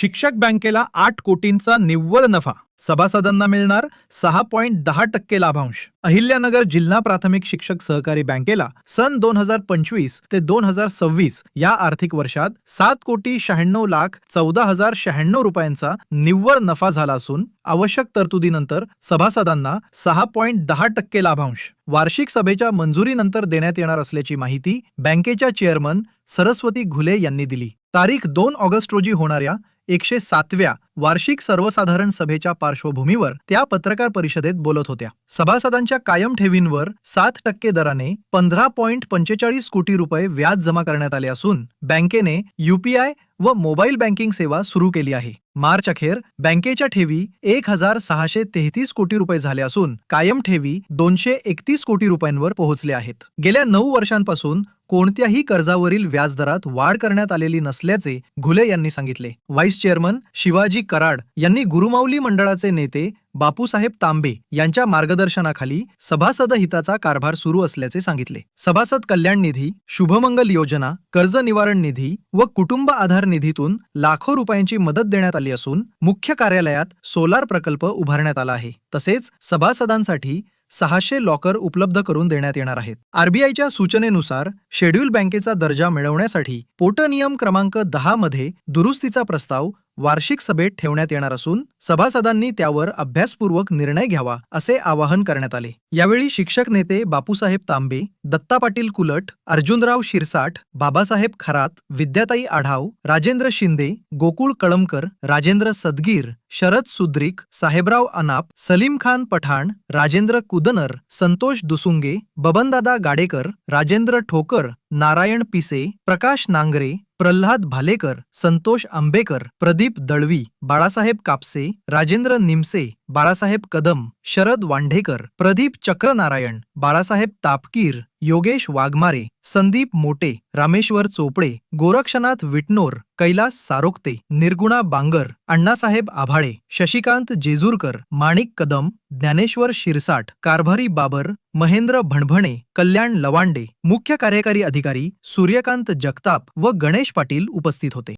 शिक्षक बँकेला 8 कोटींचा निव्वळ नफा, सभासदांना मिळणार 6.10% लाभांश. अहिल्यानगर जिल्हा प्राथमिक शिक्षक सहकारी बँकेला सन 2025 ते 2026 या आर्थिक वर्षात 7,96,14,096 रुपयांचा निव्वळ नफा झाला असून आवश्यक तरतुदीनंतर सभासदांना 6.10% लाभांश वार्षिक सभेच्या मंजुरीनंतर देण्यात येणार असल्याची माहिती बँकेच्या चेअरमन सरस्वती घुले यांनी दिली. तारीख 2 ऑगस्ट रोजी होणाऱ्या 107व्या वार्षिक सर्वसाधारण सभेच्या पार्श्वभूमीवर त्या पत्रकार परिषदेत बोलत होत्या. सभासदांच्या कायम ठेवींवर 7% दराने 15.45 कोटी रुपये व्याज जमा करण्यात आले असून बँकेने UPI व मोबाईल बँकिंग सेवा सुरू केली आहे. मार्च अखेर बँकेच्या ठेवी 1,633 कोटी रुपये झाले असून कायम ठेवी 231 कोटी रुपयांवर पोहोचले आहेत. गेल्या 9 वर्षांपासून कोणत्याही कर्जावरील व्याजदरात वाढ करण्यात आलेली नसल्याचे घुले यांनी सांगितले. व्हाईस चेअरमन शिवाजी कराड यांनी गुरुमाऊली मंडळाचे नेते बापूसाहेब तांबे यांच्या मार्गदर्शनाखाली सभासद हिताचा कारभार सुरू असल्याचे सांगितले. सभासद कल्याण निधी, शुभमंगल योजना, कर्ज निवारण निधी व कुटुंब आधार निधीतून लाखो रुपयांची मदत देण्यात आली असून मुख्य कार्यालयात सोलार प्रकल्प उभारण्यात आला आहे. तसेच सभासदांसाठी 600 लॉकर उपलब्ध करून देण्यात येणार आहेत. RBIच्या सूचनेनुसार शेड्यूल बँकेचा दर्जा मिळवण्यासाठी पोट नियम क्रमांक 10 मध्ये दुरुस्तीचा प्रस्ताव वार्षिक सभेत ठेवण्यात येणार असून सभासदांनी त्यावर अभ्यासपूर्वक निर्णय घ्यावा असे आवाहन करण्यात आले. यावेळी शिक्षक नेते बापूसाहेब तांबे, दत्ता पाटील कुलट, अर्जुनराव शिरसाट, बाबासाहेब खरात, विद्याताई आढाव, राजेंद्र शिंदे, गोकुळ कळमकर, राजेंद्र सदगीर, शरद सुद्रिक, साहेबराव अनाप, सलीम खान पठाण, राजेंद्र कुदनर, संतोष दुसुंगे, बबनदादा गाडेकर, राजेंद्र ठोकर, नारायण पिसे, प्रकाश नांगरे, प्रल्हाद भालेकर, संतोष आंबेकर, प्रदीप दळवी, बाळासाहेब कापसे, राजेंद्र निमसे, बाळासाहेब कदम, शरद वांढेकर, प्रदीप चक्रनारायण, बाळासाहेब तापकीर, योगेश वाघमारे, संदीप मोटे, रामेश्वर चोपडे, गोरक्षनाथ विटनोर, कैलास सारोक्ते, निर्गुणा बांगर, अण्णासाहेब आभाळे, शशिकांत जेजूरकर, माणिक कदम, ज्ञानेश्वर शिरसाट, कारभारी बाबर, महेंद्र भणभणे, कल्याण लवांडे, मुख्य कार्यकारी अधिकारी सूर्यकांत जगताप व गणेश पाटील उपस्थित होते.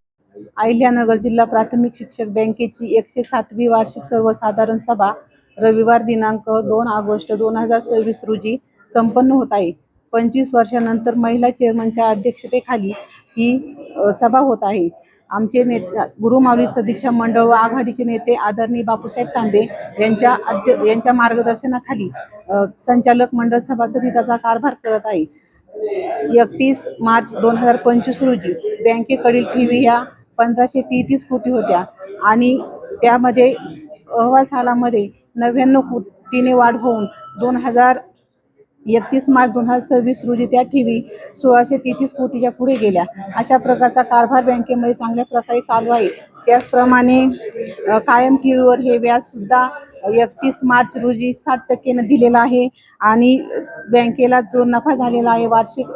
अहिल्यानगर जिल्हा प्राथमिक शिक्षक बँकेची 107वी वार्षिक सर्वसाधारण सभा रविवार दिनांक 2 ऑगस्ट 2026 रोजी संपन्न होत आहे. 25 वर्षानंतर महिला चेअरमनच्या अध्यक्षतेखाली ही सभा होत आहे. आमचे नेते गुरुमाऊली सदिच्छा मंडळ व आघाडीचे नेते आदरणीय बापूसाहेब तांबे यांच्या मार्गदर्शनाखाली संचालक मंडळ सभासद हिताचा कारभार करत आहे. 31 मार्च 2025 रोजी बँकेकडील ठेवी ह्या 1533 कोटी होत्या आणि त्यामध्ये अहवाल सालामध्ये 99 कोटीने वाढ होऊन 31 मार्च 2026 रोजी त्या ठेवी 1633 कोटीच्या पुढे गेल्या. अशा प्रकारचा कारभार बँकेमध्ये चांगल्या प्रकारे चालू आहे. त्याचप्रमाणे कायम ठेवीवर हे व्याज सुद्धा 31 मार्च रोजी 7% दिलेला आहे आणि बँकेला जो नफा झालेला आहे वार्षिक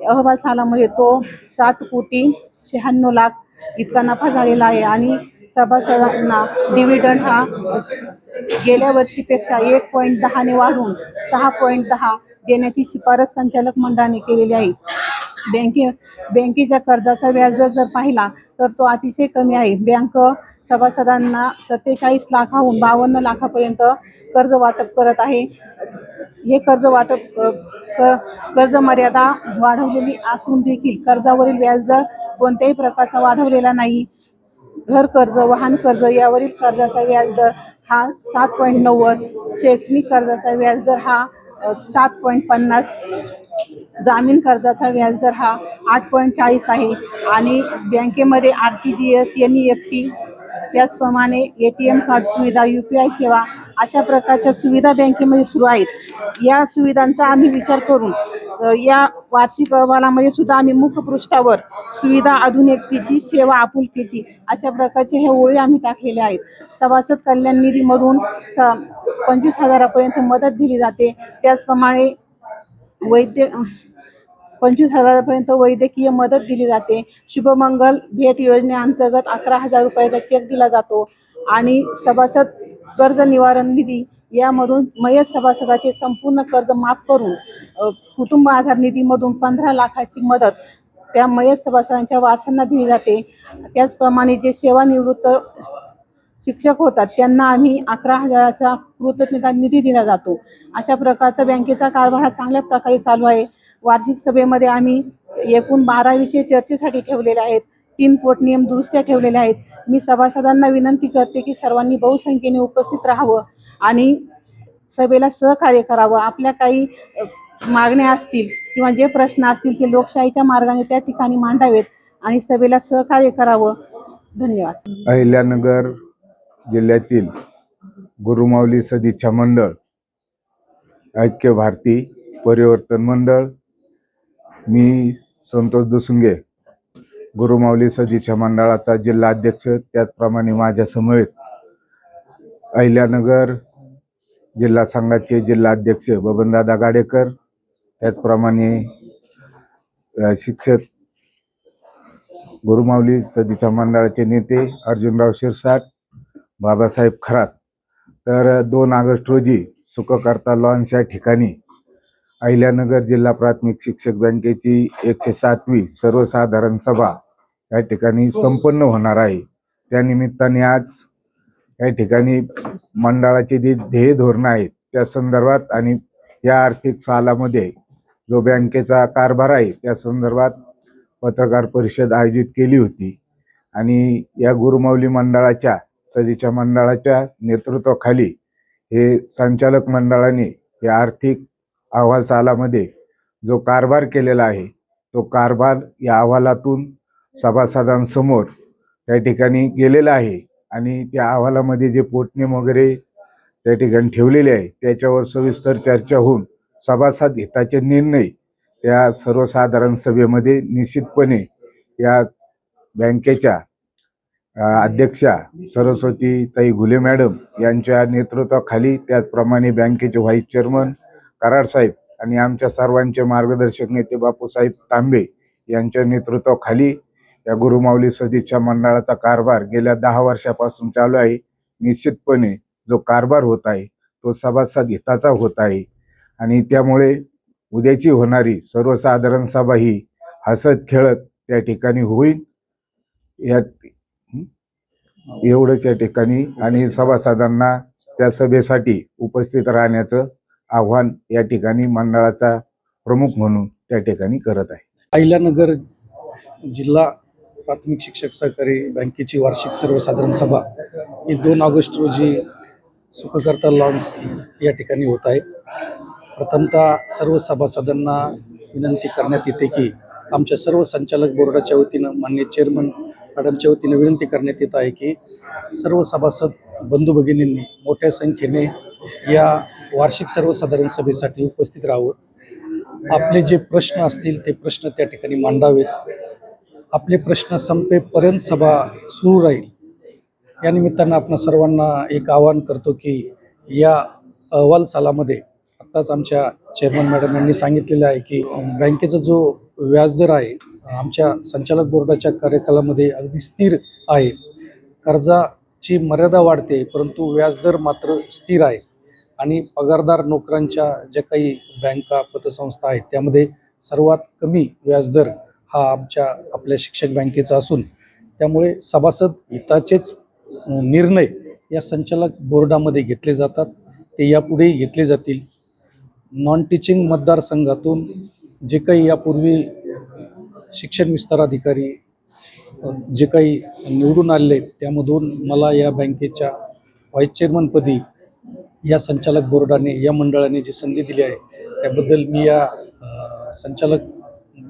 अहवाल सालामध्ये तो 7,96,00,000 इतका नफा झालेला आहे आणि सभासदांना डिव्हिडंड हा गेल्या वर्षीपेक्षा 1.10 ने वाढून 6.10 देण्याची शिफारस संचालक मंडळाने केलेली आहे. बँकेच्या कर्जाचा व्याजदर जर पाहिला तर तो अतिशय कमी आहे. बँक सभासदांना 47 लाखाहून 52 लाखापर्यंत कर्ज वाटप करत आहे. हे कर्ज मर्यादा वाढवलेली असून देखील कर्जावरील व्याजदर कोणत्याही प्रकारचा वाढवलेला नाही. घर कर्ज, वाहन कर्ज यावरील कर्जाचा व्याजदर हा 7.90, शैक्षणिक कर्जाचा व्याजदर हा 7.50, जामीन कर्जाचा व्याजदर हा 8.40 आहे आणि बँकेमध्ये RTGS, NEFT त्याचप्रमाणे ATM कार्ड सुविधा, UPI सेवा अशा प्रकारच्या सुविधा बँकेमध्ये सुरू आहेत. या सुविधांचा आम्ही विचार करून या वार्षिक अहवालामध्ये सुद्धा आम्ही मुखपृष्ठावर सुविधा, आधुनिकतेची सेवा, आपुलकीची अशा प्रकारचे हे ओळी आम्ही टाकलेले आहेत. सभासद कल्याण निधीमधून 25,000 मदत दिली जाते. त्याचप्रमाणे 25,000 वैद्यकीय मदत दिली जाते. शुभमंगल भेट योजनेअंतर्गत 11,000 रुपयाचा चेक दिला जातो आणि सभासद कर्ज निवारण निधी यामधून मयत सभासदाचे संपूर्ण कर्ज माफ करून कुटुंब आधार निधीमधून 15 लाखाची मदत त्या मयत सभासदांच्या वारसांना दिली जाते. त्याचप्रमाणे जे सेवानिवृत्त शिक्षक होतात त्यांना आम्ही 11,000चा कृतज्ञता निधी दिला जातो. अशा प्रकारचा बँकेचा कारभार हा चांगल्या प्रकारे चालू आहे. वार्षिक सभेमध्ये आम्ही एकूण 12 विषय चर्चेसाठी ठेवलेले आहेत. 3 पोटनियम दुरुस्त्या ठेवलेल्या आहेत. मी सभासदांना विनंती करते की सर्वांनी बहुसंख्येने उपस्थित राहावं आणि सभेला सहकार्य करावं. आपल्या काही मागण्या असतील किंवा जे प्रश्न असतील ते लोकशाहीच्या मार्गाने त्या ठिकाणी मांडावेत आणि सभेला सहकार्य करावं. धन्यवाद. अहिल्यानगर जिल्ह्यातील गुरुमाऊली सदिच्छा मंडळ, ऐक्य भारती परिवर्तन मंडळ, मी संतोष दुसुंगे गुरुमाऊली सदिच्छा मंडळाचा जिल्हा अध्यक्ष, त्याचप्रमाणे माझ्या समवेत अहिल्यानगर जिल्हा संघाचे जिल्हा अध्यक्ष बबनदादा गाडेकर, त्याचप्रमाणे शिक्षक गुरुमाऊली सदिच्छा मंडळाचे नेते अर्जुनराव शिरसाट, बाबासाहेब खरात. तर 2 ऑगस्ट रोजी सुखकर्ता लॉन्स या ठिकाणी अहिल्यानगर जिल्हा प्राथमिक शिक्षक बँकेची 107वी सर्वसाधारण सभा या ठिकाणी संपन्न होणार आहे. त्यानिमित्ताने आज या ठिकाणी मंडळाचे जे ध्येय धोरण आहेत त्या संदर्भात आणि या आर्थिक सालामध्ये जो बँकेचा कारभार आहे त्या संदर्भात पत्रकार परिषद आयोजित केली होती. आणि या गुरुमाऊली मंडळाच्या सदिच्छा मंडळाच्या नेतृत्वाखाली हे संचालक मंडळाने या आर्थिक अहवाल सालामध्ये जो कारभार केलेला आहे तो कारभार या अहवालातून सभासदांसमोर त्या ठिकाणी गेलेला आहे. आणि त्या अहवालामध्ये जे पोटनियम वगैरे त्या ठिकाणी ठेवलेले आहे त्याच्यावर सविस्तर चर्चा होऊन सभासद हिताचे निर्णय या सर्वसाधारण सभेमध्ये निश्चितपणे या बँकेच्या अध्यक्षा सरस्वतीताई घुले मॅडम यांच्या नेतृत्वाखाली, त्याचप्रमाणे बँकेचे व्हाईस चेअरमन कराड साहेब आणि आमच्या सर्वांचे मार्गदर्शक नेते बापूसाहेब तांबे यांच्या नेतृत्वाखाली या गुरुमाऊली सदिच्छा मंडळाचा कारभार गेल्या 10 वर्षापासून चालू आहे. निश्चितपणे जो कारभार होत आहे तो सभासद हिताचा होत आहे आणि त्यामुळे उद्याची होणारी सर्वसाधारण सभा ही हसत खेळत त्या ठिकाणी होईल. या एवढंच या ठिकाणी. आणि सभासदांना त्या सभेसाठी उपस्थित राहण्याचं आव्हान या ठिकाणी मंडळाचा प्रमुख म्हणून त्या ठिकाणी करत आहे. अहिल्यानगर जिल्हा प्राथमिक शिक्षक सहकारी बँकेची वार्षिक सर्वसाधारण सभा ही 2 ऑगस्ट रोजी सुखकर्ता लॉन्स या ठिकाणी होत आहे. प्रथमतः सर्व सभासदांना विनंती करण्यात येते की आमच्या सर्व संचालक बोर्डाच्या वतीनं माननीय चेअरमन मॅडमच्या वतीनं विनंती करण्यात येत आहे की सर्व सभासद बंधू भगिनींनी मोठ्या संख्येने या वार्षिक सर्वसाधारण सभेसाठी उपस्थित राहावं. आपले जे प्रश्न असतील ते प्रश्न त्या ठिकाणी मांडावेत. आपले प्रश्न संपेपर्यंत सभा सुरू राहील. या निमित्तानं आपण सर्वांना एक आवाहन करतो की या अहवाल सालामध्ये आत्ताच आमच्या चेअरमन मॅडम यांनी सांगितलेलं आहे की बँकेचा जो व्याजदर आहे आमच्या संचालक बोर्डाच्या कार्यकालामध्ये अगदी स्थिर आहे. कर्जाची मर्यादा वाढते परंतु व्याजदर मात्र स्थिर आहे. आणि पगारदार नोकरांच्या ज्या काही बँका पतसंस्था आहेत त्यामध्ये सर्वात कमी व्याजदर हा आपल्या शिक्षक बँकेचा असून त्यामुळे सभासद हिताचेच निर्णय या संचालक बोर्डामध्ये घेतले जातात. ते यापुढे घेतले जातील. नॉन टीचिंग मतदारसंघातून जे काही यापूर्वी शिक्षण विस्तार अधिकारी जे काही निवडून आलेले त्यामधून मला या बँकेच्या व्हाईस चेअरमनपदी या संचालक बोर्डाने या मंडळाने जी संधी दिली आहे त्याबद्दल मी या संचालक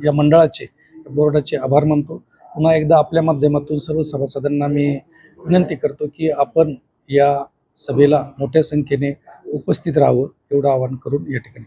या मंडळाचे बोर्डाचे आभार मानतो. पुन्हा एकदा आपल्या माध्यमातून सर्व सभासदांना मी विनंती करतो की आपण या सभेला मोठ्या संख्येने उपस्थित राहावं एवढं आवाहन करून या ठिकाणी